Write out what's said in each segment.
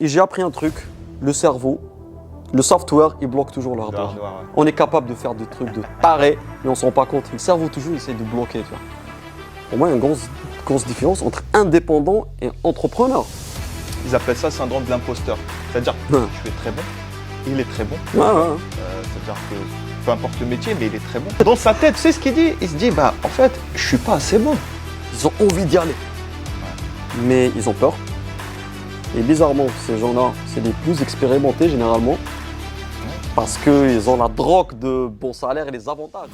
Et j'ai appris un truc, le cerveau, le software, il bloque toujours le hardware. Ouais. On est capable de faire des trucs de taré, mais on ne se rend pas compte. Le cerveau toujours essaie de bloquer. Tu vois. Pour moi, il y a une grosse différence entre indépendant et entrepreneur. Ils appellent ça syndrome de l'imposteur. C'est-à-dire que Ouais. je suis très bon, il est très bon. Ouais. C'est-à-dire que peu importe le métier, mais il est très bon. Dans sa tête, tu sais ce qu'il dit? Il se dit, bah en fait, je suis pas assez bon. Ils ont envie d'y aller. Mais ils ont peur. Et bizarrement, ces gens-là, c'est les plus expérimentés généralement. Parce qu'ils ont la drogue de bon salaire et les avantages.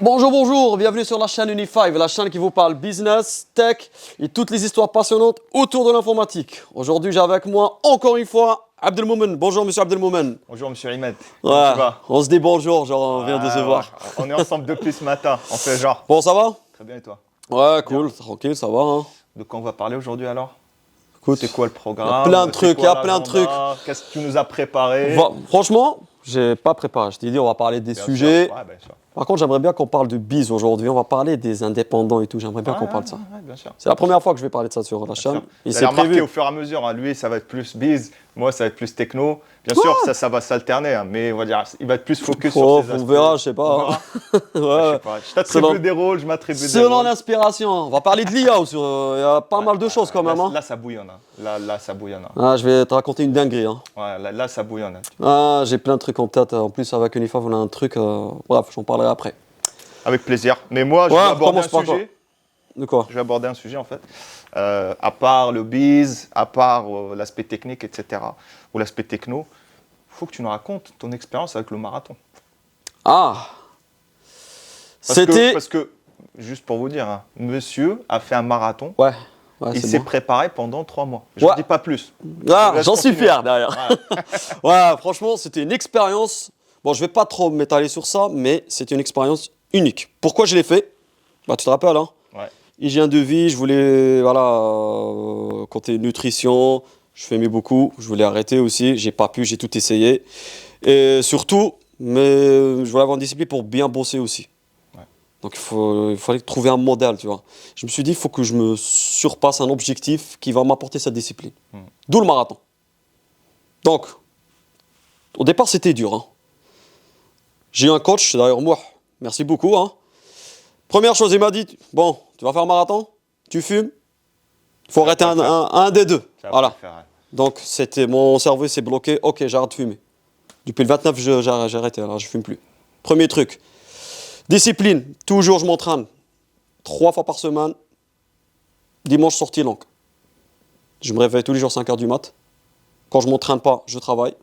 Bonjour, bienvenue sur la chaîne Uni5, la chaîne qui vous parle business, tech et toutes les histoires passionnantes autour de l'informatique. Aujourd'hui, j'ai avec moi encore une fois Abdelmoumen. Bonjour monsieur Abdelmoumen. Bonjour monsieur Imad. Ouais, Comment tu vas? on se dit bonjour, genre on vient de se voir. On est ensemble depuis ce matin, on fait genre. Bon, ça va? Très bien et toi? Ouais, cool, tranquille, ça va. Hein. De quoi on va parler aujourd'hui alors? Écoute, C'est quoi le programme? il y a plein de C'est trucs, quoi il y a plein de l'agenda? Qu'est-ce que tu nous as préparé? franchement, j'ai pas préparé. Je t'ai dit, on va parler des Bien sujets. sûr. Ouais, bien sûr. Par contre, j'aimerais bien qu'on parle de biz aujourd'hui. On va parler des indépendants et tout. J'aimerais bien qu'on parle de ça. Ouais, bien sûr. C'est la première fois que je vais parler de ça sur la chaîne. Et Vous c'est allez remarquer prévu. au fur et à mesure, hein, lui ça va être plus biz, moi ça va être plus techno. Bien sûr, ça va s'alterner, hein, mais on va dire, il va être plus focus sur ses aspects. On verra, je sais pas. On verra. Ouais. Je sais pas. Je t'attribue des rôles, je m'attribue des Selon rôles. l'inspiration. On va parler de l'IA aussi. Il y a pas mal de choses quand même. Là, Hein. là, ça bouillonne. Hein. Là, ça bouillonne. Hein. Ah, je vais te raconter une dinguerie. Hein. Ouais, là, ça bouillonne. Hein. Ah, j'ai plein de trucs en tête. En plus, avec Unifa, on a un truc. Bref, j'en parlerai après. Avec plaisir. Mais moi, je vais aborder un sujet. De quoi? Je vais aborder un sujet en fait. À part le biz, à part l'aspect technique, etc. Ou l'aspect techno, il faut que tu nous racontes ton expérience avec le marathon. Ah, Parce que, juste pour vous dire, hein, monsieur a fait un marathon. Ouais, Il c'est s'est bon. préparé pendant 3 mois. Je ne dis pas plus. Ah, Laisse j'en suis continuer. fier derrière. Ouais, franchement, c'était une expérience. Bon, je vais pas trop m'étaler sur ça, mais c'était une expérience unique. Pourquoi je l'ai fait? Bah, tu te rappelles, hein? Ouais. Hygiène de vie, je voulais, voilà, côté nutrition, je fumais beaucoup, je voulais arrêter aussi, j'ai pas pu, j'ai tout essayé. Et surtout, mais je voulais avoir une discipline pour bien bosser aussi. Ouais. Donc il fallait trouver un modèle, tu vois. Je me suis dit, il faut que je me surpasse un objectif qui va m'apporter cette discipline. D'où le marathon. Donc, au départ, c'était dur. Hein. J'ai eu un coach, d'ailleurs moi, merci beaucoup. Hein. Première chose, il m'a dit, bon, tu vas faire un marathon, tu fumes, il faut arrêter un des deux. Voilà. Donc, mon cerveau s'est bloqué, ok, j'arrête de fumer. Depuis le 29, j'ai arrêté, alors je ne fume plus. Premier truc, discipline, toujours je m'entraîne. 3 fois par semaine, dimanche sortie longue. Je me réveille tous les jours 5 h du mat. Quand je ne m'entraîne pas, je travaille.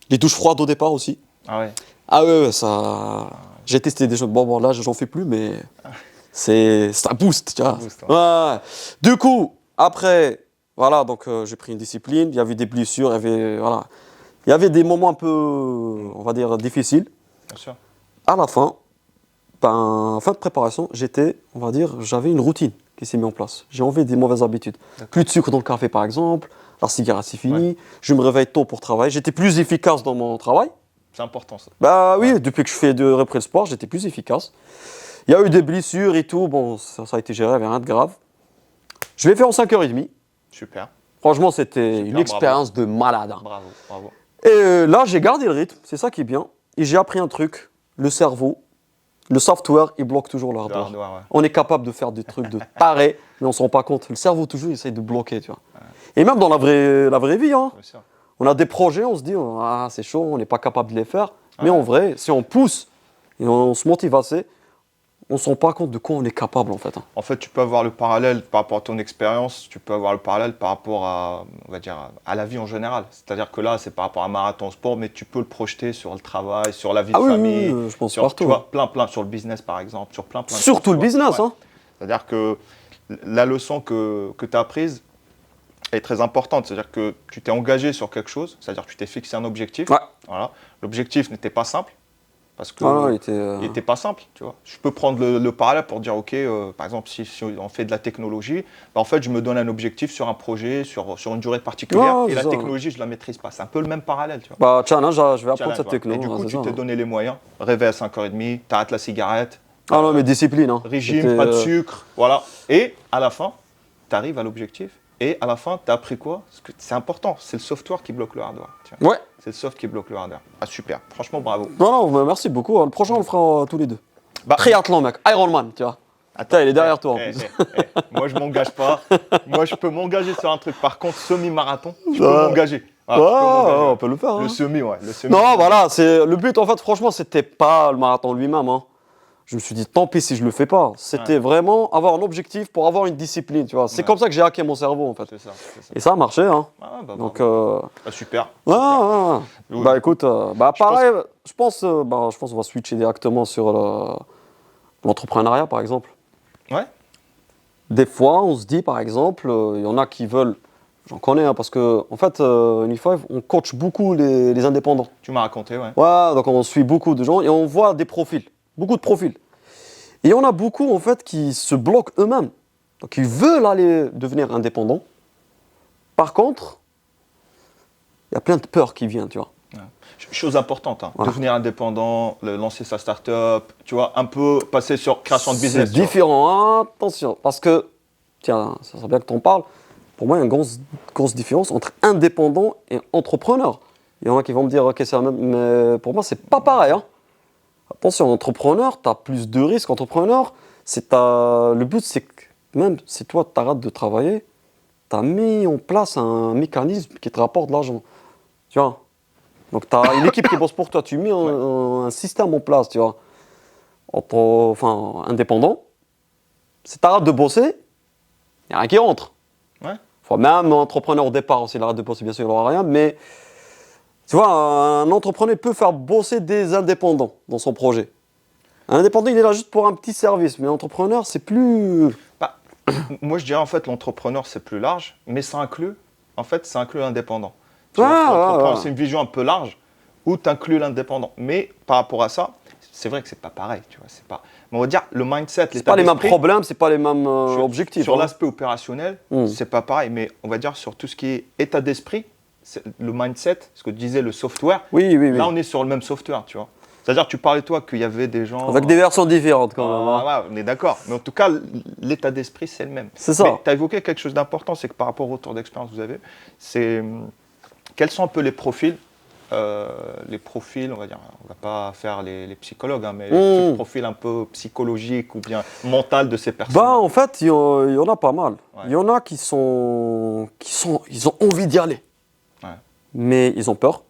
Les douches froides au départ aussi. Ah ouais. Ah ouais, ça... J'ai testé des choses. Bon, là, j'en fais plus, mais c'est un boost, tu vois. Ouais. Du coup, après, voilà, donc j'ai pris une discipline. Il y avait des blessures, il y avait des moments un peu, on va dire, difficiles. Bien sûr. À la fin, fin de préparation, j'avais une routine qui s'est mise en place. J'ai enlevé des mauvaises habitudes. Plus de sucre dans le café, par exemple. La cigarette, c'est fini. Ouais. Je me réveille tôt pour travailler. J'étais plus efficace dans mon travail. C'est important ça. Bah oui, depuis que je fais repris le sport, j'étais plus efficace. Il y a eu des blessures et tout, bon, ça a été géré, il n'y avait rien de grave. Je l'ai fait en 5 h 30. Super. Franchement, c'était une expérience de malade. Hein. Bravo. Et là, j'ai gardé le rythme, c'est ça qui est bien. Et j'ai appris un truc, le cerveau, le software, il bloque toujours le hardware. Ouais. On est capable de faire des trucs de taré, mais on ne se rend pas compte. Le cerveau, toujours, il essaye de bloquer, tu vois. Ouais. Et même dans la vraie vie, hein. On a des projets, on se dit, ah, c'est chaud, on n'est pas capable de les faire. Mais en vrai, si on pousse et on se motive assez, on ne se rend pas compte de quoi on est capable en fait. En fait, tu peux avoir le parallèle par rapport à ton expérience, tu peux avoir le parallèle par rapport à, on va dire, à la vie en général. C'est-à-dire que là, c'est par rapport à un marathon sport, mais tu peux le projeter sur le travail, sur la vie de famille. Oui, je pense sur, partout. Tu vois, plein, sur le business par exemple, sur plein. Surtout le business, hein. C'est-à-dire que la leçon que tu as apprise est très importante. C'est-à-dire que tu t'es engagé sur quelque chose, c'est-à-dire que tu t'es fixé un objectif. Ouais. Voilà. L'objectif n'était pas simple. Parce que il était pas simple, tu vois. Je peux prendre le parallèle pour dire, ok, par exemple, si on fait de la technologie, bah, en fait, je me donne un objectif sur un projet, sur une durée particulière, et la technologie, je la maîtrise pas. C'est un peu le même parallèle, tu vois. Bah, challenge, je vais apprendre cette technologie. techno. Et du coup, tu t'es donné les moyens. Réveil à 5h30, t'arrêtes la cigarette. Ah non, mais discipline. Hein. Régime, pas de sucre, voilà. Et à la fin, tu arrives à l'objectif. Et à la fin, tu as appris quoi? Parce que c'est important, c'est le software qui bloque le hardware. Ouais. C'est le soft qui bloque le hardware. Ah, super, franchement, bravo. Non, non, merci beaucoup. Le prochain, on le fera tous les deux. Bah, triathlon, mec. Ironman, tu vois. Attends, il est derrière toi en plus. Moi, je m'engage pas. Moi, je peux m'engager sur un truc. Par contre, semi-marathon, je peux m'engager. On peut le faire. Le hein. semi, ouais. Non, voilà, c'est le but, en fait, franchement, c'était pas le marathon lui-même. Hein. Je me suis dit, tant pis si je le fais pas. C'était vraiment avoir un objectif pour avoir une discipline, tu vois. C'est comme ça que j'ai hacké mon cerveau, en fait. C'est ça. Et ça a marché, hein. Donc, super. Bah écoute, pareil, je pense qu'on va switcher directement sur l'entrepreneuriat, par exemple. Ouais. Des fois, on se dit, par exemple, il y en a qui veulent, j'en connais, hein, parce que en fait, Unifive, on coach beaucoup les indépendants. Tu m'as raconté, ouais. Ouais, donc on suit beaucoup de gens et on voit des profils, beaucoup de profils. Et il y en a beaucoup, en fait, qui se bloquent eux-mêmes. Donc ils veulent aller devenir indépendants. Par contre, il y a plein de peurs qui viennent, tu vois. Ouais. Chose importante, hein. Voilà. Devenir indépendant, lancer sa start-up, tu vois, un peu passer sur création de business. C'est différent, hein, attention, parce que, tiens, ça serait bien que tu en parles, pour moi, il y a une grosse différence entre indépendant et entrepreneur. Il y en a qui vont me dire, ok, c'est la même, mais pour moi, c'est pas pareil. Hein. Attention, entrepreneur, tu as plus de risques. Entrepreneur, le but, c'est que même si toi, tu arrêtes de travailler, tu as mis en place un mécanisme qui te rapporte de l'argent. Tu vois. Donc, tu as une équipe qui bosse pour toi. Tu mets un système en place, tu vois. Indépendant. Si tu arrêtes de bosser, il n'y a rien qui rentre. Ouais. Enfin, même un entrepreneur au départ, s'il arrête de bosser, bien sûr, il n'aura rien. Mais tu vois, un entrepreneur peut faire bosser des indépendants dans son projet. Un indépendant, il est là juste pour un petit service. Mais l'entrepreneur, c'est plus... Moi, je dirais en fait, l'entrepreneur, c'est plus large, mais ça inclut l'indépendant. L'entrepreneur, c'est une vision un peu large où tu inclus l'indépendant. Mais par rapport à ça, c'est vrai que c'est pas pareil, tu vois. C'est pas... Mais on va dire, le mindset, c'est pas les mêmes problèmes, c'est pas les mêmes objectifs. Sur l'aspect opérationnel, c'est pas pareil. Mais on va dire, sur tout ce qui est état d'esprit, le mindset, ce que tu disais, le software, là, on est sur le même software, tu vois. C'est-à-dire, tu parlais, toi, qu'il y avait des gens... Avec des versions différentes, quand même. Hein. Ouais, on est d'accord. Mais en tout cas, l'état d'esprit, c'est le même. C'est ça. Mais tu as évoqué quelque chose d'important, c'est que par rapport au retour d'expérience que vous avez, c'est... Quels sont un peu les profils, on va dire, on va pas faire les psychologues, hein, mais les profils un peu psychologiques ou bien mental de ces personnes? En fait, il y en a pas mal. Il y en a qui ont envie d'y aller. Ouais. Mais ils ont peur.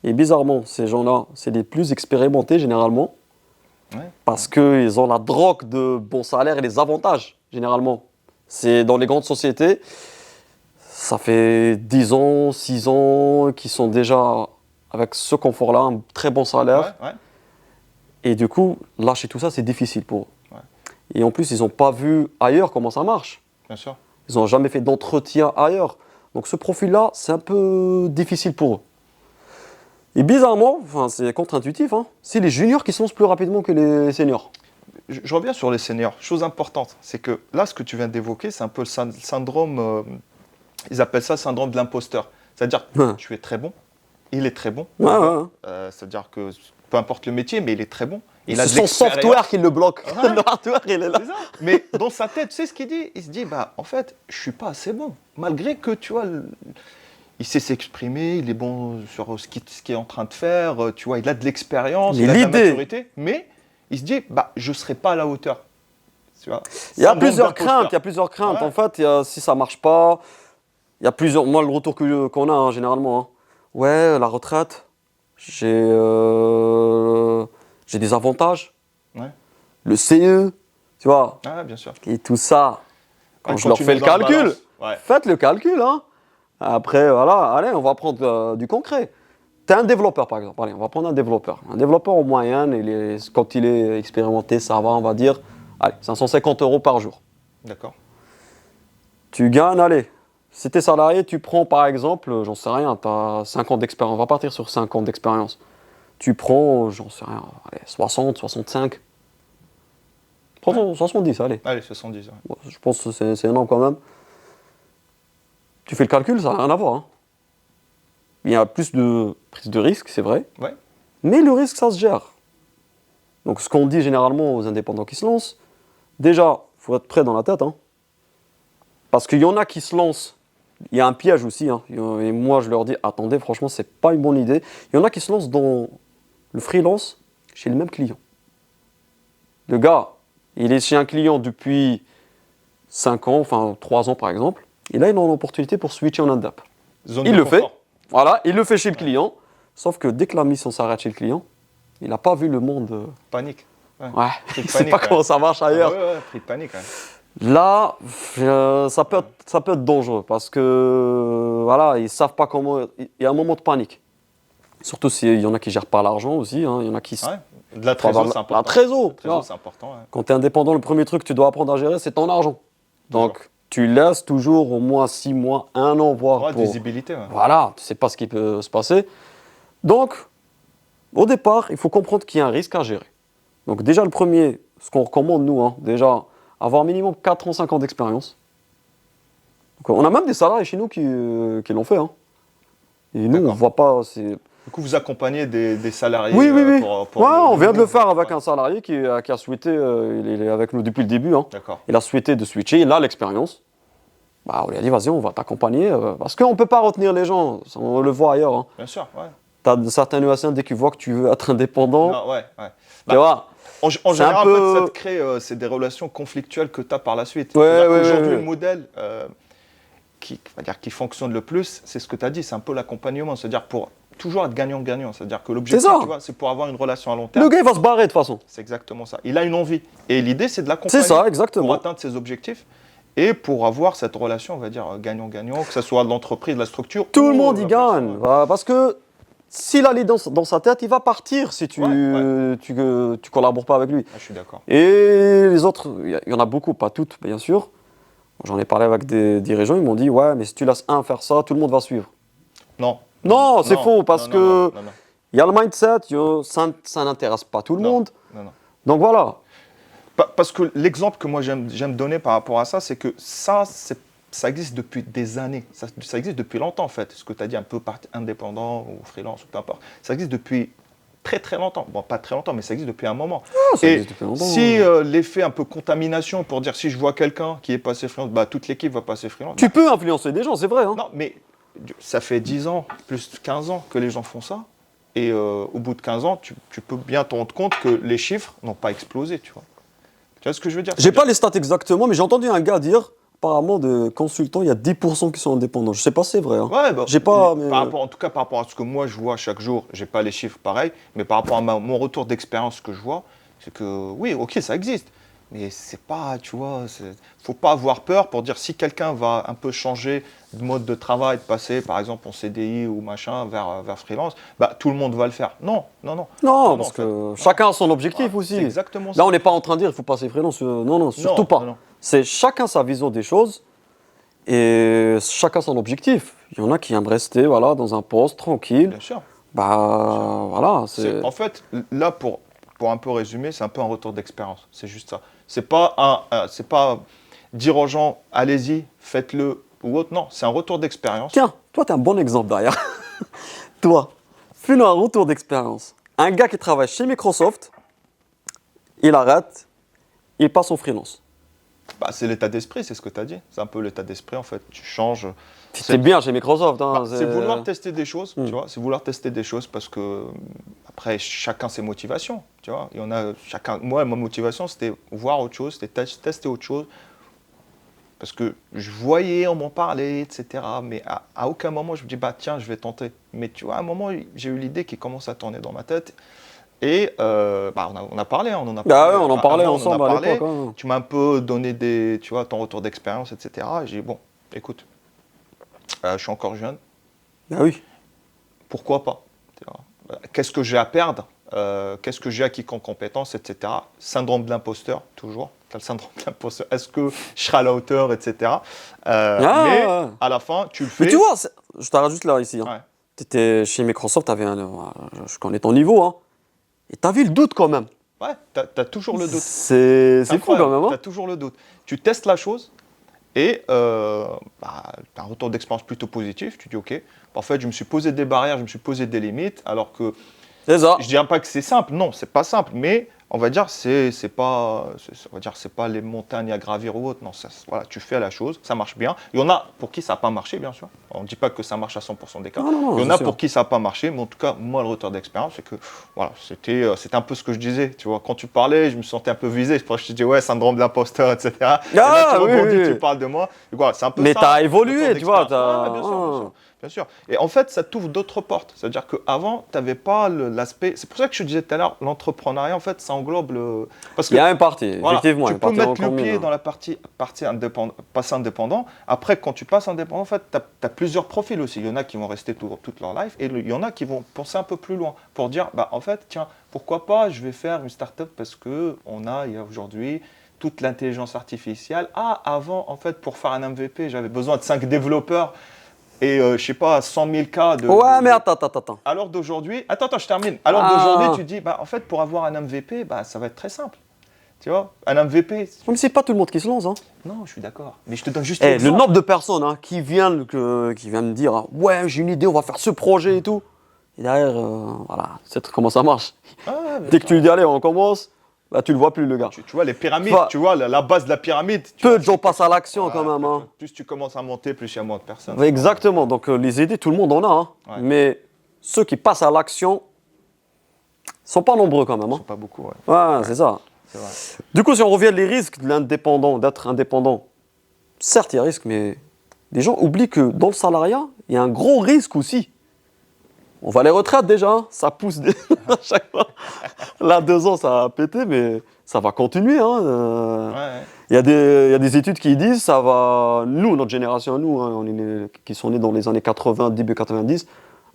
Et bizarrement, ces gens-là, c'est les plus expérimentés généralement. Ouais. Parce qu'ils ont la drogue de bon salaire et les avantages, généralement. C'est dans les grandes sociétés, ça fait 10 ans, 6 ans qu'ils sont déjà avec ce confort-là, un très bon salaire. Ouais. Et du coup, lâcher tout ça, c'est difficile pour eux. Ouais. Et en plus, ils n'ont pas vu ailleurs comment ça marche. Bien sûr. Ils n'ont jamais fait d'entretien ailleurs. Donc ce profil-là, c'est un peu difficile pour eux. Et bizarrement, c'est contre-intuitif, hein, c'est les juniors qui se lancent plus rapidement que les seniors. Je reviens sur les seniors. Chose importante, c'est que là, ce que tu viens d'évoquer, c'est un peu le syndrome, ils appellent ça le syndrome de l'imposteur. C'est-à-dire, tu es très bon, il est très bon. C'est-à-dire que peu importe le métier, mais il est très bon. C'est son software qui le bloque. Le hardware, il est là. C'est ça. Mais dans sa tête, tu sais ce qu'il dit? Il se dit, en fait, je ne suis pas assez bon. Malgré que, tu vois... Il sait s'exprimer, il est bon sur ce qu'il est en train de faire, tu vois, il a de l'expérience, il a de la maturité, mais il se dit, je ne serai pas à la hauteur. Tu vois, il y a plusieurs craintes. Ouais. En fait, si ça ne marche pas, il y a plusieurs... Moi, le retour qu'on a, hein, généralement, hein. Ouais, la retraite, j'ai des avantages. Ouais. Le CE, tu vois. Ah, bien sûr. Et tout ça, quand je leur fais le calcul, faites le calcul, hein. Après, voilà, allez, on va prendre du concret. Tu es un développeur, par exemple. Allez, on va prendre un développeur. Un développeur en moyenne, quand il est expérimenté, ça va, on va dire, allez, 550 € par jour. D'accord. Tu gagnes, allez, si tu es salarié, tu prends, par exemple, j'en sais rien, tu as 5 ans d'expérience. On va partir sur 5 ans d'expérience. tu prends, j'en sais rien, allez, 60, 65. Prends 70, allez. Allez, 70. Ouais. Bon, je pense que c'est énorme quand même. Tu fais le calcul, ça n'a rien à voir. Hein. Il y a plus de prise de risque, c'est vrai. Ouais. Mais le risque, ça se gère. Donc, ce qu'on dit généralement aux indépendants qui se lancent, déjà, il faut être prêt dans la tête. Hein. Parce qu'il y en a qui se lancent. Il y a un piège aussi. Hein. Et moi, je leur dis, attendez, franchement, c'est pas une bonne idée. Il y en a qui se lancent dans le freelance chez le même client. Le gars, il est chez un client depuis 5 ans, enfin 3 ans par exemple. Et là, il a l'opportunité pour switcher en indep. Zone Il de le fait. confort. Voilà, il le fait chez le client. Sauf que dès que la mission s'arrête chez le client, il n'a pas vu le monde. Panique. Ouais, Prix de il ne sait panique, pas ouais. comment ça marche ailleurs. Ouais, prix de panique. Ouais. Là, ça peut être dangereux parce que voilà, ils savent pas comment. Il y a un moment de panique. Surtout s'il y en a qui gèrent pas l'argent aussi. Hein. Il y en a qui. Ouais. De la trésor, c'est important. La trésor. La trésor, c'est important. Ouais. Quand tu es indépendant, le premier truc que tu dois apprendre à gérer, c'est ton argent. Donc, tu laisses toujours au moins 6 mois, 1 an, voire Ouais, pour... visibilité. Ouais. Voilà, tu sais pas ce qui peut se passer. Donc, au départ, il faut comprendre qu'il y a un risque à gérer. Donc déjà, le premier, ce qu'on recommande, nous, hein, déjà, avoir minimum 4 ans, 5 ans d'expérience. Donc, on a même des salariés chez nous qui l'ont fait. Hein. Et nous, on ne voit pas... Du coup, vous accompagnez des salariés. Oui. Pour on vient de le faire avec un salarié qui a souhaité, il est avec nous depuis le début. Hein. D'accord. Il a souhaité de switcher, il a l'expérience. Bah, on lui a dit, vas-y, on va t'accompagner. Parce qu'on ne peut pas retenir les gens, on le voit ailleurs. Hein. Bien sûr, ouais. Tu as certains ESN, dès qu'ils voient que tu veux être indépendant, Non, ouais. tu vois. En C'est général, un peu- en fait, ça te crée c'est des relations conflictuelles que tu as par la suite. Ouais, C'est-à-dire ouais, qu'aujourd'hui, ouais. le modèle qui fonctionne le plus, c'est ce que tu as dit, c'est un peu l'accompagnement. C'est-à-dire pour toujours être gagnant-gagnant. C'est-à-dire que l'objectif, ça. tu vois, c'est pour avoir une relation à long terme. Le gars, il va se barrer de toute façon. C'est exactement ça. Il a une envie. Et l'idée, c'est de l'accompagner C'est ça, pour exactement. atteindre ses objectifs et pour avoir cette relation, on va dire, gagnant-gagnant, que ce soit de l'entreprise, de la structure. Tout ou le monde y la gagne. personne. Voilà, parce que s'il a l'idée dans sa tête, il va partir si tu collabores pas avec lui. Ah, je suis d'accord. Et les autres, il y en a beaucoup, pas toutes, bien sûr. J'en ai parlé avec des dirigeants, ils m'ont dit, ouais, mais si tu laisses un faire ça, tout le monde va suivre. Non. Non, c'est faux, parce que non. il y a le mindset, ça n'intéresse pas tout le monde. Non. Donc voilà. Parce que l'exemple que moi j'aime donner par rapport à ça, c'est que ça existe depuis des années. Ça existe depuis longtemps en fait. Ce que tu as dit un peu indépendant ou freelance ou peu importe. Ça existe depuis très très longtemps. Bon, pas très longtemps, mais ça existe depuis un moment. Ça Et existe depuis longtemps. si l'effet un peu contamination pour dire si je vois quelqu'un qui est passé freelance, bah, toute l'équipe va passer freelance. Tu peux influencer des gens, c'est vrai. Hein. Non, mais ça fait 10 ans, plus de 15 ans que les gens font ça. Et au bout de 15 ans, tu peux bien te rendre compte que les chiffres n'ont pas explosé, tu vois. Tu vois ce que je veux dire? J'ai pas les stats exactement, mais j'ai entendu un gars dire, apparemment, de consultants, il y a 10% qui sont indépendants. Je sais pas si c'est vrai. Hein. Ouais, bah, J'ai pas, mais- en tout cas, par rapport à ce que moi je vois chaque jour, j'ai pas les chiffres pareils, mais par rapport à mon retour d'expérience que je vois, c'est que oui, ok, ça existe. Mais c'est pas, tu vois, faut pas avoir peur pour dire si quelqu'un va un peu changer de mode de travail, de passer par exemple en CDI ou machin vers freelance, bah tout le monde va le faire. Non. Non, en parce fait. que chacun a son objectif Ouais, aussi. c'est exactement Là, ça. on n'est pas en train de dire il faut passer freelance. Non, surtout Non, pas. non. C'est chacun sa vision des choses et chacun son objectif. Il y en a qui aiment rester dans un poste tranquille. Bien sûr. Bah voilà. En fait, là, pour un peu résumer, c'est un peu un retour d'expérience. C'est juste ça. C'est pas dire aux gens, allez-y, faites-le ou autre. Non, c'est un retour d'expérience. Tiens, toi, tu es un bon exemple derrière. Toi, fais-nous un retour d'expérience. Un gars qui travaille chez Microsoft, il arrête, il passe en freelance. Bah, c'est l'état d'esprit, c'est ce que tu as dit. C'est un peu l'état d'esprit, en fait. Tu changes. C'est bien chez Microsoft. Hein, C'est vouloir tester des choses, Mm. tu vois. C'est vouloir tester des choses parce que, après, chacun ses motivations, tu vois. Il y en a, moi, ma motivation, c'était voir autre chose, c'était tester autre chose. Parce que je voyais, on m'en parlait, etc. Mais à aucun moment, je me dis, bah tiens, je vais tenter. Mais tu vois, à un moment, j'ai eu l'idée qui commence à tourner dans ma tête. Et on a parlé, on en a parlé. Bah ouais, on en parlait Avant, ensemble à l'époque. Hein. Tu m'as un peu donné ton retour d'expérience, etc. Et j'ai dit, bon, écoute, je suis encore jeune, Ah oui. pourquoi pas? Tu vois. Qu'est-ce que j'ai à perdre? Qu'est-ce que j'ai acquis comme compétences, etc. Syndrome de l'imposteur, toujours. Tu as le syndrome de l'imposteur. Est-ce que je serai à la hauteur, etc. Mais ouais. à la fin, tu le fais. Mais tu vois, je te rajoute là ici. Hein. Ouais. tu étais chez Microsoft, je connais ton niveau, hein, et tu avais le doute quand même. Ouais, tu as toujours le doute. C'est fou quand même. Tu as toujours le doute. Tu testes la chose et tu as un retour d'expérience plutôt positif. Tu dis, OK, en fait, je me suis posé des barrières, je me suis posé des limites, alors que C'est ça. je ne dirais pas que c'est simple. Non, c'est pas simple, mais on va dire c'est pas les montagnes à gravir ou autre. Non, voilà, tu fais la chose, ça marche bien. Il y en a pour qui ça n'a pas marché, bien sûr. On ne dit pas que ça marche à 100% des cas. Non, Il y en a sûr. pour qui ça n'a pas marché, mais en tout cas, moi, le retour d'expérience, c'est que voilà, c'était un peu ce que je disais. Tu vois, quand tu parlais, je me sentais un peu visé. Je te dis, ouais, syndrome de l'imposteur, etc. Et là, tu rebondis, tu parles de moi. Et voilà, c'est un peu mais ça. Mais tu as évolué, tu vois. Ouais, bien sûr. Bien sûr. Et en fait, ça t'ouvre d'autres portes. C'est-à-dire qu'avant, tu n'avais pas l'aspect. C'est pour ça que je te disais tout à l'heure, l'entrepreneuriat, en fait, ça englobe le. Parce que, il y a une partie, voilà, effectivement. Tu peux mettre le pied dans la partie indépendant, passer indépendant. Après, quand tu passes indépendant, en fait, tu as plusieurs profils aussi. Il y en a qui vont rester toute leur life et il y en a qui vont penser un peu plus loin pour dire, en fait, tiens, pourquoi pas, je vais faire une start-up parce qu'il y a aujourd'hui toute l'intelligence artificielle. Avant, en fait, pour faire un MVP, j'avais besoin de 5 développeurs. Et je sais pas, 100 000 cas de. Ouais, mais attends. Alors d'aujourd'hui. Attends, je termine. Alors d'aujourd'hui, tu dis, en fait, pour avoir un MVP, ça va être très simple. Tu vois, un MVP. Mais c'est pas tout le monde qui se lance. Hein. Non, je suis d'accord. Mais je te donne juste le nombre de personnes qui viennent me dire ouais, j'ai une idée, on va faire ce projet et tout. Et derrière, voilà, c'est comment ça marche. Dès que tu lui dis allez, on commence. Là, tu le vois plus, le gars. Tu vois, les pyramides, tu vois, la base de la pyramide. Peu de gens passent à l'action quand même. Hein. Plus tu commences à monter, plus il y a moins de personnes. Exactement. Donc, les idées, tout le monde en a. Hein. Ouais. Mais ceux qui passent à l'action sont pas nombreux quand même. Hein. Sont pas beaucoup, ouais. Ouais, c'est ça. C'est vrai. Du coup, si on revient les risques de l'indépendant, d'être indépendant, certes, il y a risque, mais les gens oublient que dans le salariat, il y a un gros risque aussi. On va les retraites déjà, hein. Ça pousse à chaque fois. Là, 2 ans, ça a pété, mais ça va continuer. Hein. Il y a des études qui disent ça va. Nous, notre génération, nous, hein, qui sont nés dans les années 80, début 90,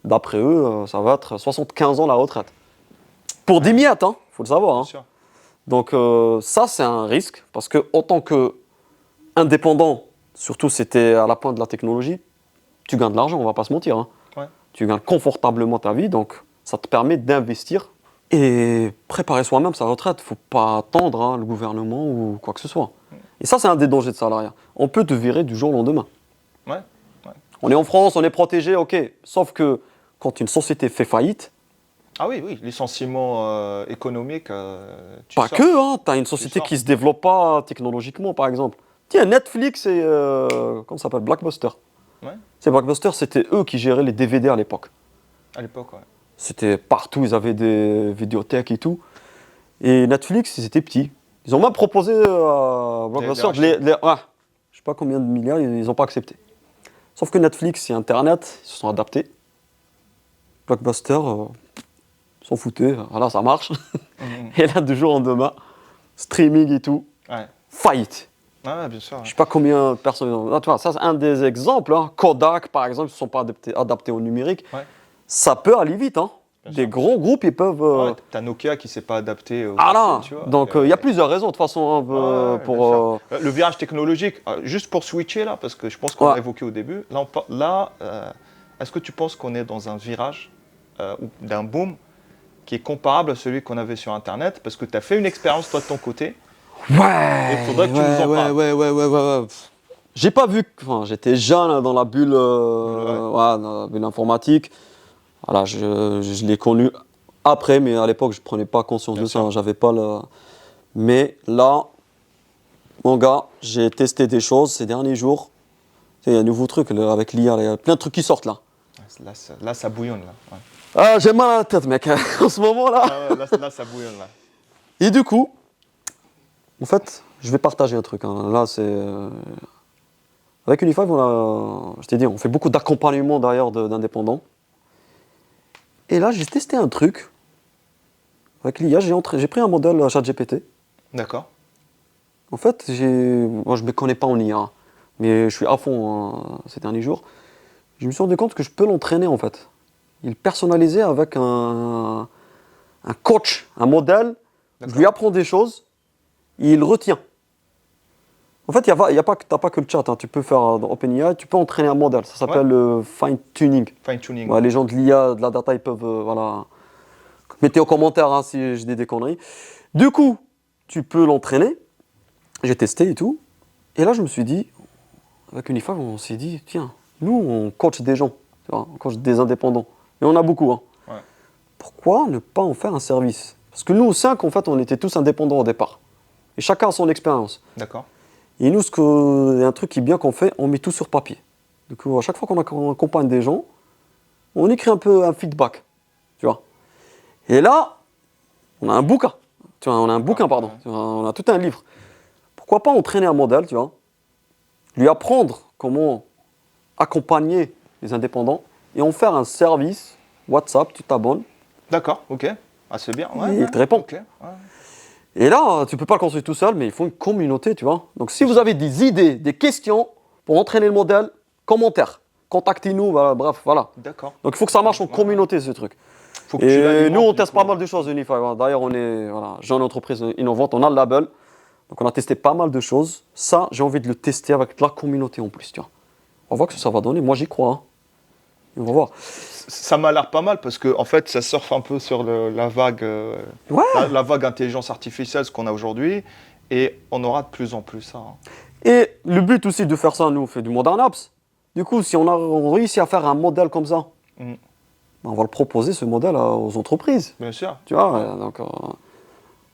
d'après eux, ça va être 75 ans la retraite. Pour 10 miettes, il faut le savoir. Hein. Bien sûr. Donc, ça, c'est un risque, parce que autant qu'indépendant, surtout c'était à la pointe de la technologie, tu gagnes de l'argent, on ne va pas se mentir. Hein. Tu gagnes confortablement ta vie, donc ça te permet d'investir et préparer soi-même sa retraite. Il ne faut pas attendre le gouvernement ou quoi que ce soit. Et ça, c'est un des dangers de salariat. On peut te virer du jour au lendemain. Ouais. On est en France, on est protégé, ok. Sauf que quand une société fait faillite... Ah oui, licenciement économique. Pas que, hein. Tu as une société qui ne se développe pas technologiquement, par exemple. Tiens, Netflix et... comment ça s'appelle ? Blockbuster. Ouais. Ces Blockbuster, c'était eux qui géraient les DVD à l'époque. À l'époque, ouais. C'était partout, ils avaient des vidéothèques et tout. Et Netflix, ils étaient petits. Ils ont même proposé à Blockbuster je sais pas combien de milliards, ils n'ont pas accepté. Sauf que Netflix et Internet, ils se sont adaptés. Blockbuster, s'en foutaient, voilà, ça marche. Et là, du jour au lendemain, streaming et tout, faillite. Ah, bien sûr. Je ne sais pas combien de personnes. Là, tu vois, ça, c'est un des exemples. Hein. Kodak, par exemple, ils ne sont pas adaptés au numérique. Ouais. Ça peut aller vite. Hein. Des gros groupes, ils peuvent. T'as Nokia qui ne s'est pas adapté au. Là, tu vois. Donc il y a plusieurs raisons de toute façon. Pour, le virage technologique, juste pour switcher là, parce que je pense qu'on l'a évoqué au début. Là, est-ce que tu penses qu'on est dans un virage ou d'un boom qui est comparable à celui qu'on avait sur Internet? Parce que tu as fait une expérience, toi, de ton côté. Ouais. Il faudrait que tu nous en parles. Ouais. J'ai pas vu. Enfin, j'étais jeune dans la bulle, dans la bulle informatique. Voilà, je l'ai connu après, mais à l'époque, je prenais pas conscience de ça. J'avais pas le. Mais là, mon gars, j'ai testé des choses ces derniers jours. Il y a un nouveau truc avec l'IA. Il y a plein de trucs qui sortent là. Là, ça bouillonne là. Ouais. Ah, j'ai mal à la tête, mec. En ce moment-là. Là, ça bouillonne là. Et du coup. En fait, je vais partager un truc. Hein. Là, c'est... Avec Unifive, je t'ai dit, on fait beaucoup d'accompagnement d'ailleurs d'indépendants. Et là, j'ai testé un truc. Avec l'IA, j'ai pris un modèle ChatGPT. D'accord. En fait, moi, je ne me connais pas en IA, mais je suis à fond ces derniers jours. Je me suis rendu compte que je peux l'entraîner, en fait. Il personnalisé avec un coach, un modèle. Je lui apprends des choses. Il retient. En fait, t'as pas que le chat. Hein. Tu peux faire dans OpenAI, tu peux entraîner un modèle. Ça s'appelle le fine-tuning. Fine-tuning. Ouais, les gens de l'IA, de la data, ils peuvent, voilà. Mettez en commentaire hein, si je dis des conneries. Du coup, tu peux l'entraîner. J'ai testé et tout. Et là, je me suis dit, avec Unify, on s'est dit, tiens, nous, on coach des gens, tu vois, on coach des indépendants. Et on a beaucoup. Hein. Ouais. Pourquoi ne pas en faire un service? Parce que nous, aux 5, en fait, on était tous indépendants au départ. Et chacun a son expérience. D'accord. Et nous, il y a un truc qui est bien qu'on fait, on met tout sur papier. Du coup, à chaque fois qu'on accompagne des gens, on écrit un peu un feedback, tu vois. Et là, on a un bouquin. Tu vois, on a un bouquin, pardon. Tu vois, on a tout un livre. Pourquoi pas entraîner un modèle, tu vois, lui apprendre comment accompagner les indépendants et en faire un service WhatsApp, tu t'abonnes. D'accord, ok. Ah, c'est bien. Ouais, Et il te répond. Ok. Ouais. Et là, tu ne peux pas le construire tout seul, mais il faut une communauté, tu vois. Donc, si vous avez des idées, des questions pour entraîner le modèle, commentaires, contactez-nous, voilà, bref, voilà. D'accord. Donc, il faut que ça marche en communauté, ce truc. Faut que tu l'alimentes, Et nous, on du teste coup. pas mal de choses, Unify. D'ailleurs, on est jeune entreprise innovante, on a le label. Donc, on a testé pas mal de choses. Ça, j'ai envie de le tester avec la communauté en plus, tu vois. On va voir ce que ça va donner. Moi, j'y crois. Hein. Et on va voir. Ça m'a l'air pas mal parce que en fait, ça surfe un peu sur la vague, Ouais. la vague intelligence artificielle, ce qu'on a aujourd'hui, et on aura de plus en plus ça. Hein. Et le but aussi de faire ça, nous, on fait du Modern Apps. Du coup, si on réussit à faire un modèle comme ça, Mm. on va le proposer, ce modèle, aux entreprises. Bien sûr. Tu vois, donc,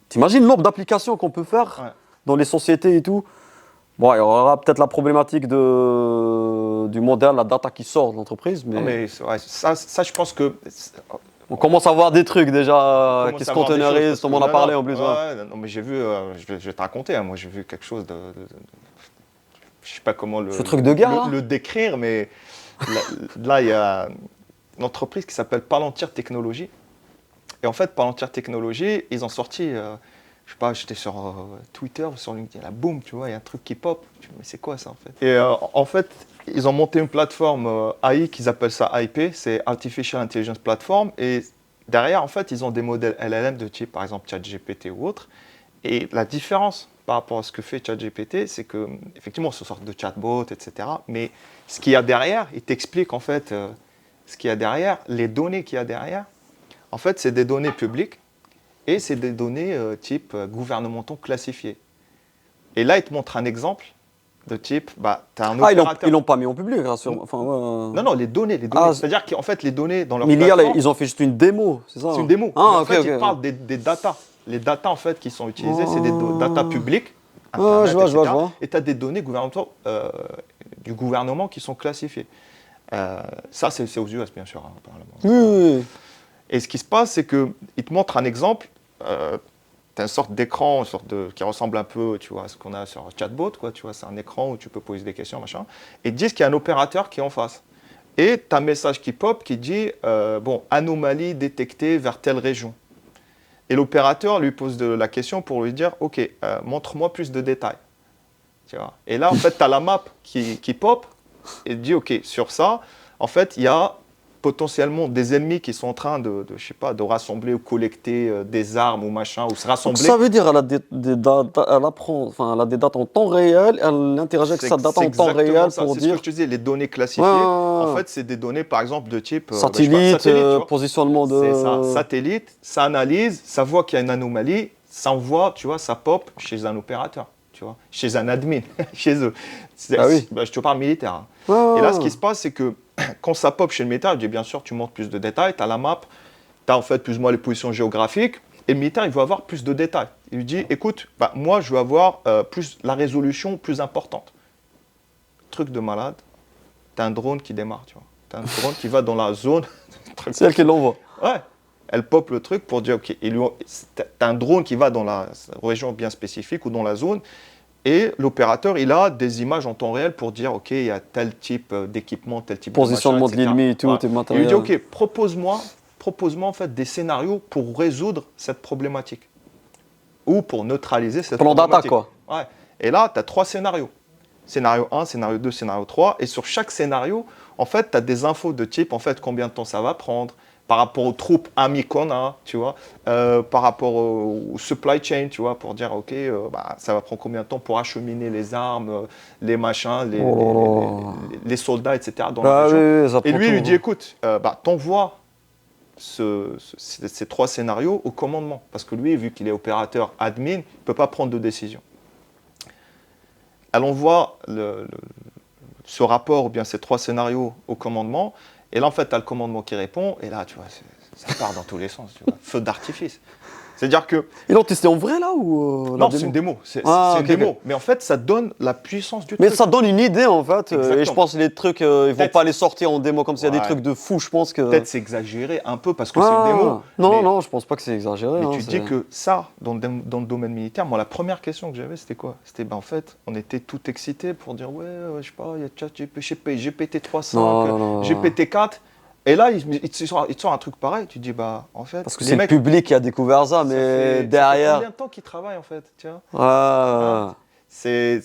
t'imagines le nombre d'applications qu'on peut faire dans les sociétés et tout. Bon, il y aura peut-être la problématique du modèle, la data qui sort de l'entreprise, mais, Non, mais ouais, ça, je pense que. on commence à voir des trucs déjà, commence qui se à voir des choses, containerisent, parce tout le que monde a là, parlé là, en plus. Ouais. ouais, non, mais j'ai vu, je vais te raconter, hein, moi j'ai vu quelque chose je sais pas comment Ce truc de guerre, là le décrire, mais là, il y a une entreprise qui s'appelle Palantir Technologies. Et en fait, Palantir Technologies, ils ont sorti, je sais pas, j'étais sur Twitter ou sur LinkedIn, là, boum, tu vois, il y a un truc qui pop. Je me dis, mais c'est quoi ça en fait? Et en fait, ils ont monté une plateforme AI qu'ils appellent ça IP, c'est Artificial Intelligence Platform. Et derrière, en fait, ils ont des modèles LLM de type, par exemple, ChatGPT ou autre. Et la différence par rapport à ce que fait ChatGPT, c'est que, effectivement, c'est une sorte de chatbot, etc. Mais ce qu'il y a derrière, il t'explique en fait ce qu'il y a derrière, les données qu'il y a derrière. En fait, c'est des données publiques et c'est des données type gouvernementaux classifiées. Et là, il te montre un exemple de type, tu as un opérateur. Ils l'ont pas mis en public, rassure. Enfin, Non, les données. C'est-à-dire qu'en fait, les données dans leur mais plateforme, ils ont fait juste une démo, c'est ça? c'est une démo. Ah, Mais en ok, fait, ok. ils parlent des datas. Les datas, en fait, qui sont utilisées, c'est des datas publiques, Ah, Internet, je vois, etc. je vois. Et tu as des données gouvernementales du gouvernement qui sont classifiées. Ça, c'est aux US, bien sûr, hein, apparemment. Oui, oui. Et ce qui se passe, c'est qu'il te montre un exemple. Tu as une sorte d'écran qui ressemble un peu, tu vois, à ce qu'on a sur Chatbot, quoi, tu vois, c'est un écran où tu peux poser des questions, machin. Et ils te disent qu'il y a un opérateur qui est en face. Et tu as un message qui pop qui dit anomalie détectée vers telle région. Et l'opérateur lui pose la question pour lui dire ok, montre-moi plus de détails. Tu vois. Et là, en fait, tu as la map qui pop et dit ok, sur ça, en fait, il y a potentiellement des ennemis qui sont en train je sais pas, de rassembler ou collecter des armes ou machin, ou se rassembler. Donc ça veut dire qu'elle a elle apprend, enfin, elle a des dates en temps réel, elle interagit avec sa data en temps réel ça. pour C'est dire. ce que je te disais, les données classifiées. En fait, c'est des données, par exemple, de type Satellite, tu vois. positionnement de. C'est ça, satellite, ça analyse, ça voit qu'il y a une anomalie, ça envoie, tu vois, ça pop chez un opérateur, tu vois, chez un admin, chez eux. Ah oui. Je te parle militaire. Hein. Ah. Et là, ce qui se passe, c'est que quand ça pop chez le militaire, il dit bien sûr, tu montres plus de détails, tu as la map, tu as en fait plus ou moins les positions géographiques, et le militaire, il veut avoir plus de détails. Il lui dit, écoute, moi, je veux avoir plus la résolution plus importante. Truc de malade, tu as un drone qui démarre, tu vois. Tu as un drone qui va dans la zone. C'est elle qui l'envoie. Ouais. Elle pop le truc pour dire, ok, t'as un drone qui va dans la région bien spécifique ou dans la zone, et l'opérateur, il a des images en temps réel pour dire, ok, il y a tel type d'équipement, tel type positionnement de machin, de l'ennemi et tout, ouais. tes Il matériels. lui dit, ok, propose-moi en fait des scénarios pour résoudre cette problématique ou pour neutraliser cette Plan problématique. d'attaque, quoi. Ouais. Et là, tu as 3 scénarios. Scénario 1, scénario 2, scénario 3. Et sur chaque scénario, en fait, tu as des infos de type, en fait, combien de temps ça va prendre, par rapport aux troupes amies qu'on a, tu vois, par rapport au supply chain, tu vois, pour dire, ok, ça va prendre combien de temps pour acheminer les armes, les machins, les soldats, etc. dans la région. Oui, ça Et prend lui, il tout, lui dit, hein. écoute, t'envoies ces 3 scénarios au commandement. Parce que lui, vu qu'il est opérateur admin, il ne peut pas prendre de décision. Elle envoie ce rapport ou bien ces 3 scénarios au commandement. Et là, en fait, tu as le commandement qui répond. Et là, tu vois, ça part dans tous les sens. Tu vois. Feu d'artifice. C'est-à-dire que... Ils l'ont testé en vrai là ou Non, c'est une démo. C'est ok, une démo. ok. Mais en fait, ça donne la puissance du Mais truc. ça donne une idée en fait. Et je Exactement. pense que les trucs, ils vont Peut-être- pas les sortir en démo comme s'il y a des Ouais. trucs de fou. Je pense que. Peut-être c'est exagéré un peu parce que c'est une démo. Non, mais- non, je pense pas que c'est exagéré. Mais hein, tu te dis que ça, dans le domaine militaire, moi, la première question que j'avais, c'était quoi? C'était, en fait, on était tout excités pour dire, ouais, je sais pas, il y a ChatGPT, GPT-3.5, Non. GPT-4. Et là, ils te sortent un truc pareil. Tu te dis, en fait, Parce que les c'est le mecs, public qui a découvert ça, ça mais fait combien derrière. de temps qu'ils travaillent, en fait, tu vois? Ouais. C'est...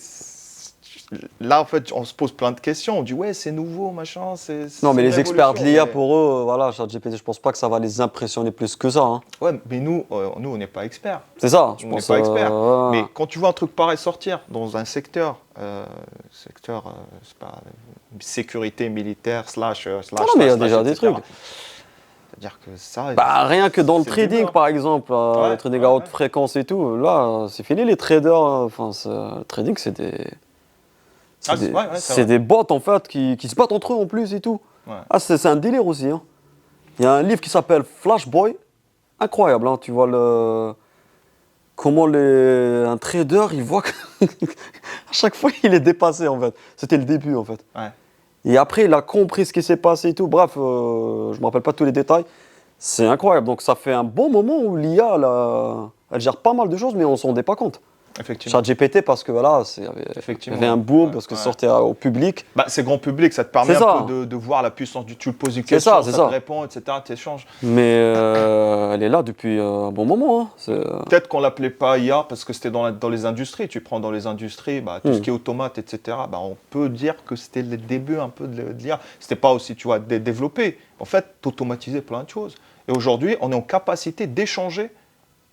Là, en fait, on se pose plein de questions. On dit, ouais, c'est nouveau, machin, Non, mais c'est une les experts de révolution, l'IA, mais- pour eux, voilà, ChatGPT, je pense pas que ça va les impressionner plus que ça. Hein. Ouais, mais nous, on n'est pas experts. C'est ça, je On n'est pense. pas experts. Ouais. Mais quand tu vois un truc pareil sortir dans un secteur, c'est pas, sécurité militaire slash Non, mais il y a slash, déjà des etc. trucs. C'est-à-dire que ça... Bah, rien que dans le c'est trading, début, par exemple, Ouais, le trading ouais, à haute ouais. fréquence et tout, là, c'est fini les traders. Enfin, le trading, c'est des. Ah, ouais, c'est C'est vrai. des bots, en fait, qui se battent entre eux en plus et tout. Ouais. Ah, c'est un délire aussi. Hein. Il y a un livre qui s'appelle Flash Boy. Incroyable, hein, tu vois comment un trader, il voit que à chaque fois, il est dépassé, en fait. C'était le début, en fait. Ouais. Et après, il a compris ce qui s'est passé et tout. Bref, je ne me rappelle pas tous les détails. C'est incroyable. Donc, ça fait un bon moment où l'IA, elle gère pas mal de choses, mais on ne s'en rendait pas compte. Effectivement. ChatGPT, parce que voilà, il y Effectivement. avait un boom, Ouais, parce que ouais. ça sortait au public. C'est grand public, ça te permet C'est un ça. peu de voir la puissance du... Tu le poses une C'est question, ça. te répond, etc. Tu échanges. Mais elle est là depuis un bon moment. Hein. Peut-être qu'on l'appelait pas IA parce que c'était dans les industries. Tu prends dans les industries, tout ce qui est automate, etc. On peut dire que c'était le début un peu de l'IA. C'était pas aussi, tu vois, développé. En fait, t'automatisais plein de choses. Et aujourd'hui, on est en capacité d'échanger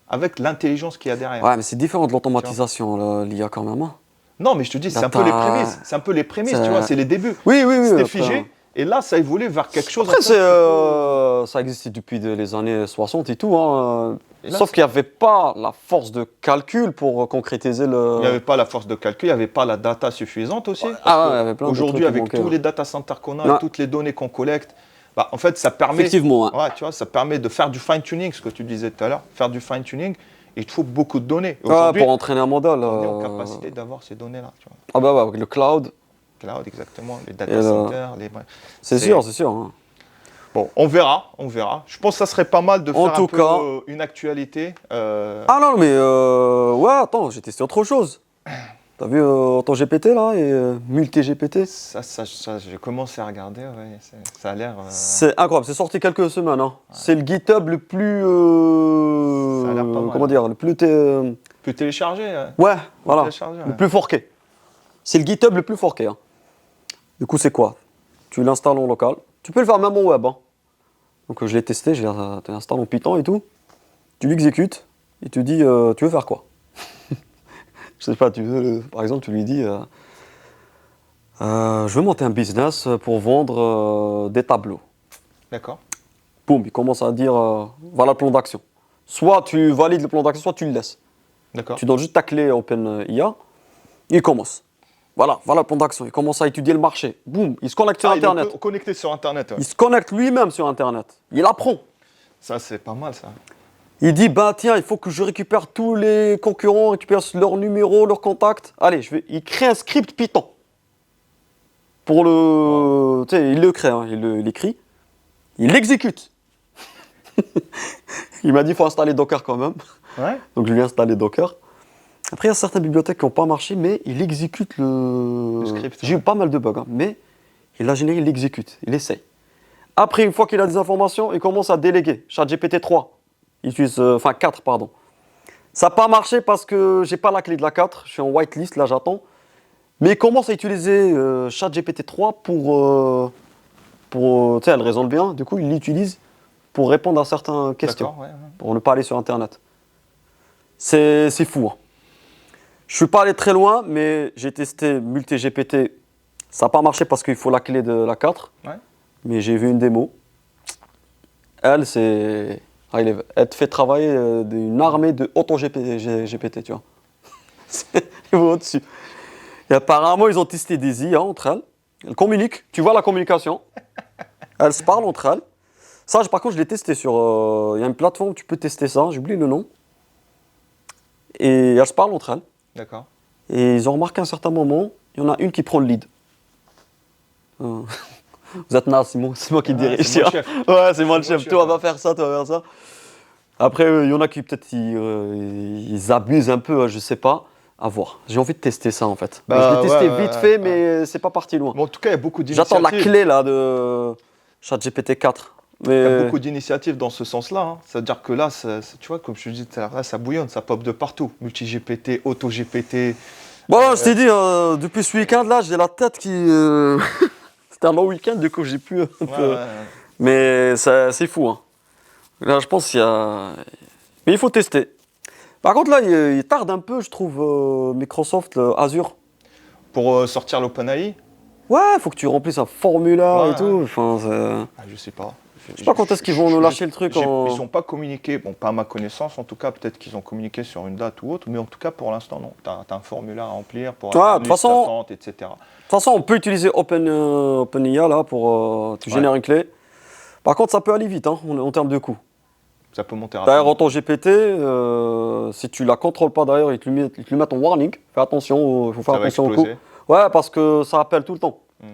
avec l'intelligence qu'il y a derrière. Ouais, mais c'est différent de l'automatisation, l'IA quand même. Hein. Non, mais je te dis, c'est un peu les prémices. C'est un peu les prémices, tu vois, c'est les débuts. Oui. C'était après, figé. Et là, ça a évolué vers quelque chose. Après, en fait, ça existait depuis les années 60 et tout. Hein. Et là, Sauf qu'il n'y avait pas la force de calcul pour concrétiser il le. n'y avait pas la force de calcul, il n'y avait pas la data suffisante aussi. il y avait plein de Aujourd'hui, trucs qui avec manquaient, tous les data centers qu'on a, Ouais. toutes les données qu'on collecte, en fait, ça permet. Effectivement. Hein. Ouais, tu vois, ça permet de faire du fine-tuning, ce que tu disais tout à l'heure, faire du fine-tuning. Il te faut beaucoup de données. Et Ouais, aujourd'hui, pour entraîner un modèle. on est en capacité d'avoir ces données-là. Tu vois. Ah bah ouais, avec le cloud. Cloud, exactement, les data centers. C'est sûr. Hein. Bon, on verra. Je pense que ça serait pas mal de En faire tout un peu cas- une actualité. Ah non, mais ouais, attends, j'ai testé autre chose. T'as vu ton GPT là et multi-GPT? Ça, j'ai commencé à regarder, ouais, ça a l'air... C'est incroyable, c'est sorti quelques semaines. Hein. C'est le GitHub le plus. Ça a l'air pas mal. Comment dire? Le plus. peut télécharger. Ouais, voilà. Télécharger, Le ouais. plus forqué. C'est le GitHub le plus forqué. Hein. Du coup, c'est quoi? Tu l'installes en local. Tu peux le faire même en web. Hein. Donc, je l'ai testé, je l'ai installé en Python et tout. Tu l'exécutes et tu dis tu veux faire quoi? Je sais pas, par exemple, tu lui dis je veux monter un business pour vendre des tableaux. D'accord. Boum, il commence à dire voilà le plan d'action. Soit tu valides le plan d'action, soit tu le laisses. D'accord. Tu donnes juste ta clé OpenIA, il commence. Voilà le plan d'action. Il commence à étudier le marché. Boum, il se connecte sur Internet. Il est connecté sur Internet. Ouais. Il se connecte lui-même sur Internet. Il apprend. Ça, c'est pas mal, ça. Il dit, tiens, il faut que je récupère tous les concurrents, récupère leurs numéros, leurs contacts. Allez, il crée un script Python. Pour le... Tu sais, il le crée, hein, il l'écrit. Il l'exécute. Il m'a dit, il faut installer Docker quand même. Ouais. Donc, je lui ai installé Docker. Après, il y a certaines bibliothèques qui n'ont pas marché, mais il exécute le script. J'ai eu pas mal de bugs, hein, mais il l'a généré, il l'exécute, il essaye. Après, une fois qu'il a des informations, il commence à déléguer. ChatGPT 3. Il utilise, 4, pardon. Ça n'a pas marché parce que j'ai pas la clé de la 4. Je suis en whitelist, là, j'attends. Mais il commence à utiliser ChatGPT 3 pour tu sais, elle raisonne bien. Du coup, il l'utilise pour répondre à certaines questions, D'accord, ouais. pour ne pas aller sur Internet. C'est fou. Hein. Je ne suis pas allé très loin, mais j'ai testé MultiGPT. Ça n'a pas marché parce qu'il faut la clé de la 4. Ouais. Mais j'ai vu une démo. Elle, c'est... Elle te fait travailler d'une armée de auto-GPT, tu vois. C'est niveau au-dessus. Et apparemment, ils ont testé des IA entre elles. Elles communiquent. Tu vois la communication. Elles se parlent entre elles. Ça, par contre, je l'ai testé sur... Il y a une plateforme où tu peux tester ça. J'ai oublié le nom. Et elles se parlent entre elles. D'accord. Et ils ont remarqué à un certain moment, il y en a une qui prend le lead. Vous êtes naze, c'est moi qui dirige. C'est moi le chef. Ouais, c'est moi le C'est moi chef. le Toi, chef, va faire ça, toi, va faire ça. Après, il y en a qui peut-être ils abusent un peu, je sais pas. À voir. J'ai envie de tester ça en fait. Bah, Je l'ai testé ouais, vite ouais, fait, ouais. mais c'est pas parti loin. Bon, en tout cas, il y a beaucoup d'initiatives. J'attends la clé là de ChatGPT 4. Il y a Mais beaucoup d'initiatives dans ce sens-là. Hein. C'est-à-dire que là, tu vois, comme je te dis tout à l'heure, là, ça bouillonne, ça pop de partout. Multi-GPT, auto-GPT. bon, je t'ai dit, depuis ce week-end là, j'ai la tête qui. C'était un long week-end, du coup, j'ai pu. Mais c'est fou. Hein. Là, je pense qu'il y a. Mais il faut tester. Par contre, là, il tarde un peu, je trouve, Microsoft, Azure. Pour sortir l'OpenAI. Ouais, il faut que tu remplisses un formulaire Ouais, et tout. Enfin, je sais pas. je sais pas quand est-ce qu'ils vont nous lâcher le truc. Ils n'ont pas communiqué, bon, pas à ma connaissance en tout cas, peut-être qu'ils ont communiqué sur une date ou autre, mais en tout cas pour l'instant, non. Tu as un formulaire à remplir pour Ouais, avoir de toute façon- etc. De toute façon, on peut utiliser OpenIA là pour tu génères une clé. Par contre, ça peut aller vite hein, en termes de coût. Ça peut monter D'ailleurs, rapidement. en ton GPT, si tu la contrôles pas d'ailleurs, ils te le mettent en warning. Fais attention, il faut faire Ça va attention au coût. exploser. Ouais, parce que ça appelle tout le temps. Mm.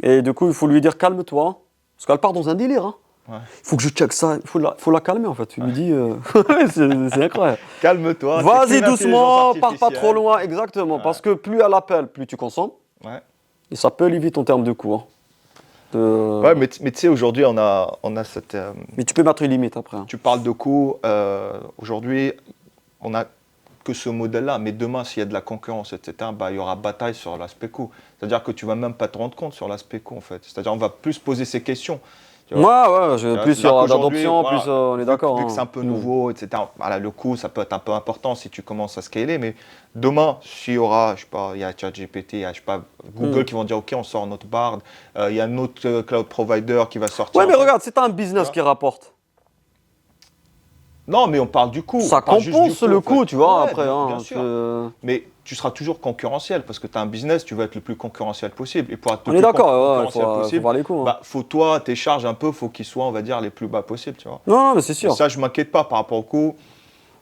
Et du coup, il faut lui dire calme-toi. Parce qu'elle part dans un délire. Hein. Ouais. Il faut que je check ça. Il faut la calmer en fait. Tu lui dis. c'est incroyable. Calme-toi. Vas-y c'est qu'une doucement, intelligence pars pas trop artificielle. loin. Exactement. Ouais. Parce que plus elle appelle, plus tu consommes. Ouais. Et ça peut aller vite en termes de coût. Hein. Ouais, mais tu sais, aujourd'hui, on a cette. Mais tu peux mettre une limite après. Hein. Tu parles de coût. Aujourd'hui, on a que ce modèle-là, mais demain, s'il y a de la concurrence, etc., bah, il y aura bataille sur l'aspect coût. C'est-à-dire que tu vas même pas te rendre compte sur l'aspect coût, en fait. C'est-à-dire on va plus poser ces questions. Tu vois. Plus il y aura d'adoption, Voilà, plus on est d'accord. Vu que c'est un peu nouveau, etc., voilà, le coût, ça peut être un peu important si tu commences à scaler, mais demain, s'il y aura, je sais pas, il y a ChatGPT, il y a, je sais pas, Google qui vont dire, OK, on sort notre Bard, il y a un autre cloud provider qui va sortir. Ouais, mais regarde, c'est un business qui rapporte. Non, mais on parle du coût. Ça on parle juste compense du le coût, en fait. tu vois, Ouais, après. bien Hein, sûr. Mais tu seras toujours concurrentiel parce que tu as un business, tu vas être le plus concurrentiel possible. Et pour être On le est plus d'accord, il concurrentiel faut possible, voir les coûts. Hein. bah, faut toi, tes charges un peu, faut qu'ils soient, on va dire, les plus bas possibles, tu vois. Non, mais c'est sûr. Et ça, je m'inquiète pas par rapport au coût.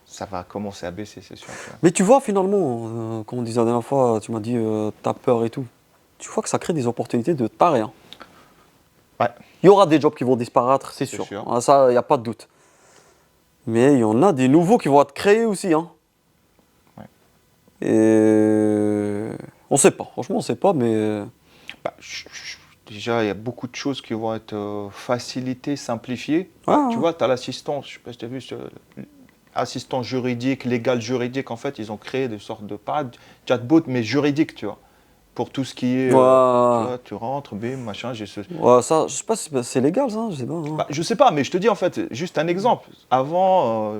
Ça va commencer à baisser, c'est sûr. Tu vois. Mais tu vois, finalement, comme on disait la dernière fois, tu m'as dit, t'as peur et tout. Tu vois que ça crée des opportunités de taré. Hein. Ouais. Il y aura des jobs qui vont disparaître, c'est sûr. Ah, ça, il n'y a pas de doute. Mais il y en a des nouveaux qui vont être créés aussi. Hein. Ouais. Et on ne sait pas, franchement, on ne sait pas, mais. Bah, déjà, il y a beaucoup de choses qui vont être facilitées, simplifiées. Ah, tu vois, tu as l'assistant, je sais pas si tu as vu, assistant juridique, légal juridique, en fait, ils ont créé des sortes de, pas chatbot, mais juridique, tu vois. Pour tout ce qui est, tu vois, tu rentres, bim, machin, j'ai ce... Ouais, ça, je sais pas si c'est légal, ça, je sais pas. Hein. Bah, je sais pas, mais je te dis, en fait, juste un exemple. Avant,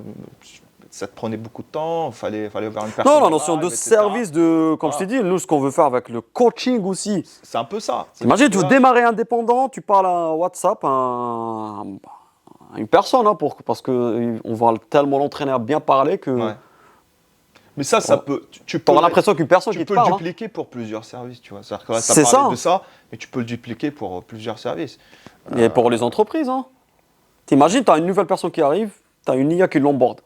ça te prenait beaucoup de temps, fallait vers une personne. Non, la notion de etc. service, comme je t'ai dit, nous, ce qu'on veut faire avec le coaching aussi. C'est un peu ça. Imagine, tu veux démarrer indépendant, tu parles à WhatsApp à une personne, hein, parce qu'on va tellement l'entraîner à bien parler que. Ouais. Mais ça peut. Tu auras l'impression qu'une personne qui te parle. Tu peux le dupliquer pour plusieurs services, tu vois. C'est-à-dire que là, tu C'est as parlé ça. de ça, mais tu peux le dupliquer pour plusieurs services. Et pour les entreprises, hein. T'imagines, tu as une nouvelle personne qui arrive, tu as une IA qui l'onboard.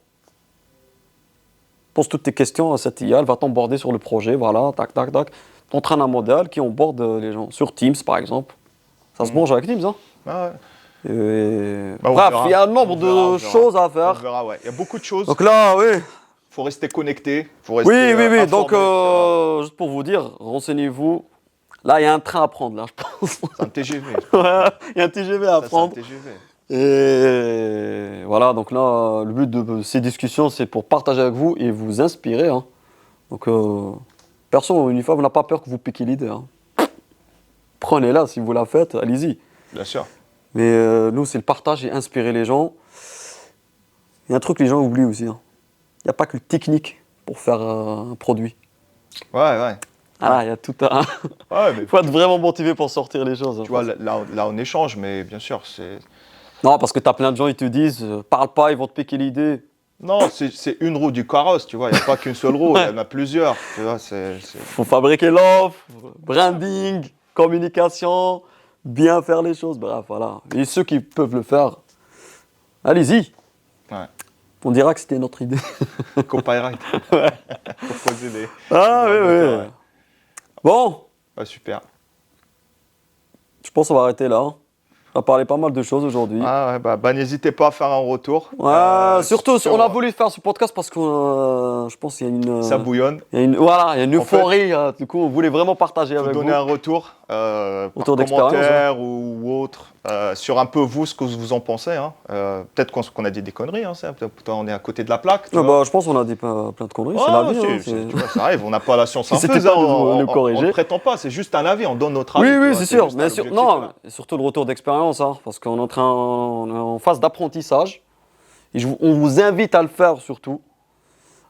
Pose toutes tes questions à cette IA, elle va t'onboarder sur le projet, voilà, tac, tac, tac. T'entraînes un modèle qui onboard les gens. Sur Teams, par exemple. Ça se mange avec Teams, hein. Ah ouais. Bref, il y a un nombre de choses à faire. On verra, ouais. Il y a beaucoup de choses. Donc là, oui. Il faut rester connecté. Oui. Donc, juste pour vous dire, renseignez-vous. Là, il y a un train à prendre, là, je pense. C'est un TGV. Ouais, il y a un TGV à prendre. C'est un TGV. Et voilà, donc là, le but de ces discussions, c'est pour partager avec vous et vous inspirer. Hein. Donc, personne, une fois, vous n'avez pas peur que vous piquiez l'idée. Hein. Prenez-la, si vous la faites, allez-y. Bien sûr. Mais nous, c'est le partage et inspirer les gens. y a un truc que les gens oublient aussi. Il n'y a pas que le technique pour faire un produit. Ouais. Ah, il y a tout un... Ouais, mais Il faut être vraiment motivé pour sortir les choses. tu vois, là, on échange, mais bien sûr, c'est. Non, parce que tu as plein de gens, ils te disent parle pas, ils vont te piquer l'idée. Non, c'est une roue du carrosse, tu vois. Il n'y a pas qu'une seule roue, il y en a plusieurs. Tu vois, Faut fabriquer l'offre, branding, communication, bien faire les choses. Bref, voilà. Et ceux qui peuvent le faire, allez-y. Ouais. On dira que c'était notre idée. Copyright. Proposer des. Ah oui, des- oui. Bon, Ouais, super. je pense qu'on va arrêter là. On a parlé pas mal de choses aujourd'hui. Ah ouais, bah, n'hésitez pas à faire un retour. Ouais, surtout, sur- on a voulu faire ce podcast parce que je pense qu'il y a une... Ça bouillonne. Voilà, il y a une En fait, euphorie. Du coup, on voulait vraiment partager Vous avec donner vous. un retour par Autour d'expérience, commentaire ou autre sur un peu vous, ce que vous en pensez. Hein. Peut-être qu'on a dit des conneries, hein, peut-être on est à côté de la plaque. Tu Ah vois. bah, je pense qu'on a dit plein de conneries, c'est Ah, la vie. si, hein, tu vois, ça arrive, on n'a pas la science C'était infuse, pas hein, de on le corriger. ne prétend pas, c'est juste un avis, on donne notre Oui, avis. tu oui, vois, c'est sûr. juste Mais un objectif, non, voilà. surtout le retour d'expérience, hein, parce qu'on est on est en phase d'apprentissage. Et on vous invite à le faire surtout.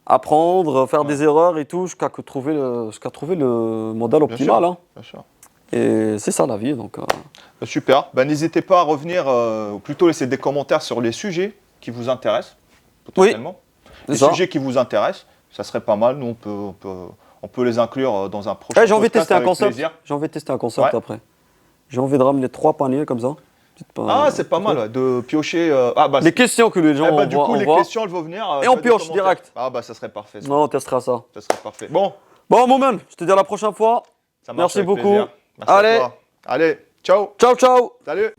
Apprendre, faire des erreurs et tout, jusqu'à trouver le modèle Bien optimal. sûr, Hein. bien sûr. Et c'est ça la vie. Donc, Super. Ben, n'hésitez pas à revenir, ou plutôt laisser des commentaires sur les sujets qui vous intéressent, potentiellement. c'est Les ça. sujets qui vous intéressent, ça serait pas mal. Nous, on peut les inclure dans un prochain J'ai envie de podcast tester un avec concept. plaisir. J'ai envie de tester un concept Ouais. après. J'ai envie de ramener 3 paniers comme ça. Ah, c'est pas mal ouais, de piocher. Les questions que les gens du coup, les envoient. questions, elles vont venir. Et on faites des pioche commentaires. direct. Ah, bah, ça serait parfait. Ça, Non, on testera ça. ça serait parfait. Bon, Bon, Moumen, je te dis à la prochaine fois. ça marche. Merci avec beaucoup. plaisir. Merci Allez. à toi. Allez, ciao. Ciao, ciao. Salut.